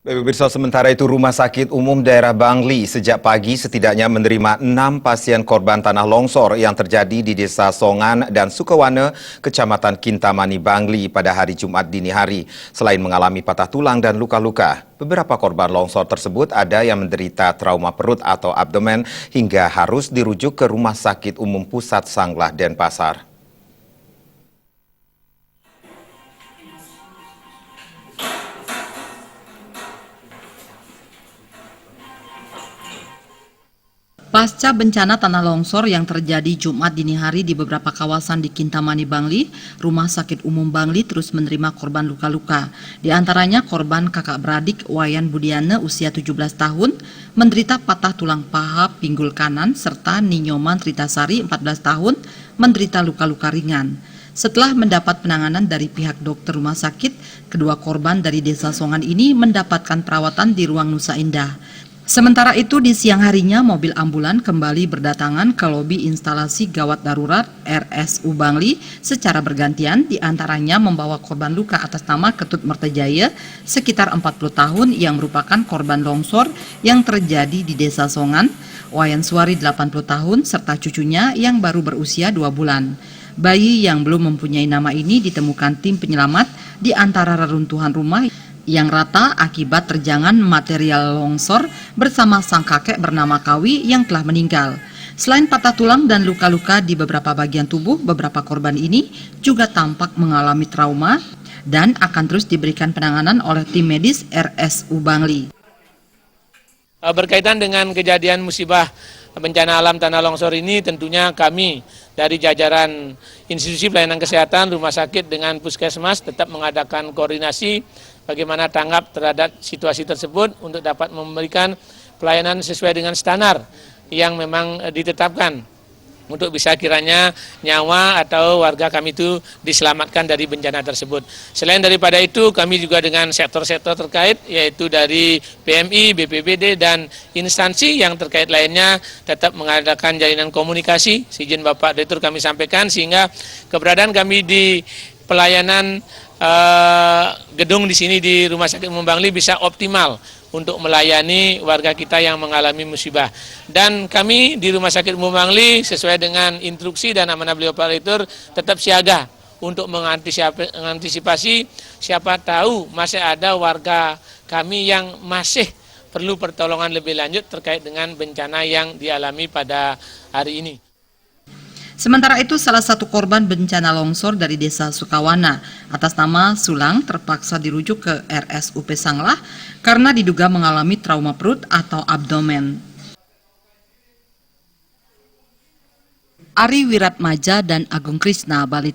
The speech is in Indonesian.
Pemirsa, sementara itu Rumah Sakit Umum Daerah Bangli sejak pagi setidaknya menerima 6 pasien korban tanah longsor yang terjadi di Desa Songan dan Sukawana, Kecamatan Kintamani, Bangli pada hari Jumat dini hari. Selain mengalami patah tulang dan luka-luka, beberapa korban longsor tersebut ada yang menderita trauma perut atau abdomen hingga harus dirujuk ke Rumah Sakit Umum Pusat Sanglah, Denpasar. Pasca bencana tanah longsor yang terjadi Jumat dini hari di beberapa kawasan di Kintamani, Bangli, Rumah Sakit Umum Bangli terus menerima korban luka-luka. Di antaranya korban kakak beradik Wayan Budiana usia 17 tahun, menderita patah tulang paha pinggul kanan, serta Ninyoman Tritasari 14 tahun, menderita luka-luka ringan. Setelah mendapat penanganan dari pihak dokter rumah sakit, kedua korban dari Desa Songan ini mendapatkan perawatan di ruang Nusa Indah. Sementara itu di siang harinya mobil ambulan kembali berdatangan ke lobi instalasi gawat darurat RSU Bangli secara bergantian, diantaranya membawa korban luka atas nama Ketut Mertajaya sekitar 40 tahun yang merupakan korban longsor yang terjadi di Desa Songan, Wayan Suari 80 tahun serta cucunya yang baru berusia 2 bulan. Bayi yang belum mempunyai nama ini ditemukan tim penyelamat di antara reruntuhan rumah yang rata akibat terjangan material longsor bersama sang kakek bernama Kawi yang telah meninggal. Selain patah tulang dan luka-luka di beberapa bagian tubuh, beberapa korban ini juga tampak mengalami trauma dan akan terus diberikan penanganan oleh tim medis RSU Bangli. Berkaitan dengan kejadian musibah bencana alam tanah longsor ini, tentunya kami dari jajaran institusi pelayanan kesehatan, rumah sakit dengan puskesmas tetap mengadakan koordinasi bagaimana tanggap terhadap situasi tersebut untuk dapat memberikan pelayanan sesuai dengan standar yang memang ditetapkan untuk bisa kiranya nyawa atau warga kami itu diselamatkan dari bencana tersebut. Selain daripada itu, kami juga dengan sektor-sektor terkait, yaitu dari PMI, BPBD, dan instansi yang terkait lainnya tetap mengadakan jalinan komunikasi. Izin Bapak Direktur kami sampaikan, sehingga keberadaan kami di pelayanan gedung di sini di Rumah Sakit Umum Bangli bisa optimal untuk melayani warga kita yang mengalami musibah. Dan kami di Rumah Sakit Umum Bangli sesuai dengan instruksi dan amanah beliau Pak Direktur tetap siaga untuk mengantisipasi siapa tahu masih ada warga kami yang masih perlu pertolongan lebih lanjut terkait dengan bencana yang dialami pada hari ini. Sementara itu, salah satu korban bencana longsor dari Desa Sukawana atas nama Sulang terpaksa dirujuk ke RSUP Sanglah karena diduga mengalami trauma perut atau abdomen. Ari Wiratmaja dan Agung Krisna, Bali.